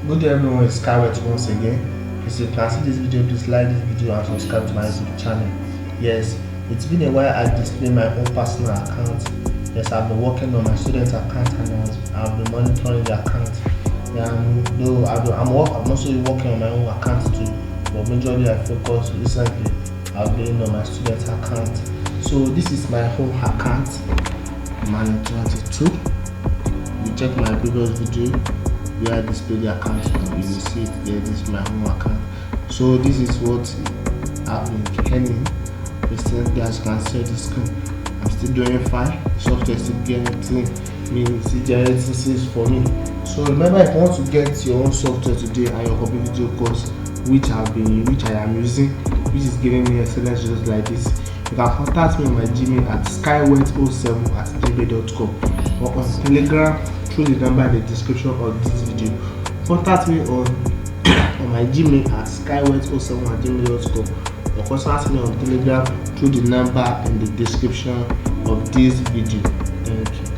Good day everyone, it's Scarlett once again. If you can see this video, please like this video and subscribe to my YouTube channel. Yes, it's been a while I display my own personal account. Yes, I've been working on my student account and I've been monitoring the account. Though I'm also working on my own account too, but majorly I focus recently I've been on my student account. So this is my home account, man 22. You check my previous video where I display the account, you will see it there. This is my home account. So this is what I've been earning recently. As you can see on the screen, I'm still doing fine. Software is still getting means it generating sales for me. So remember, if you want to get your own software today and your copy video course, which I am using, which is giving me excellent results like this, you can contact me on my Gmail at skywet07@gmail.com or on Telegram through the number in the description of this video. Contact me on my Gmail at skywet07@gmail.com or contact me on Telegram through the number in the description of this video. Thank you.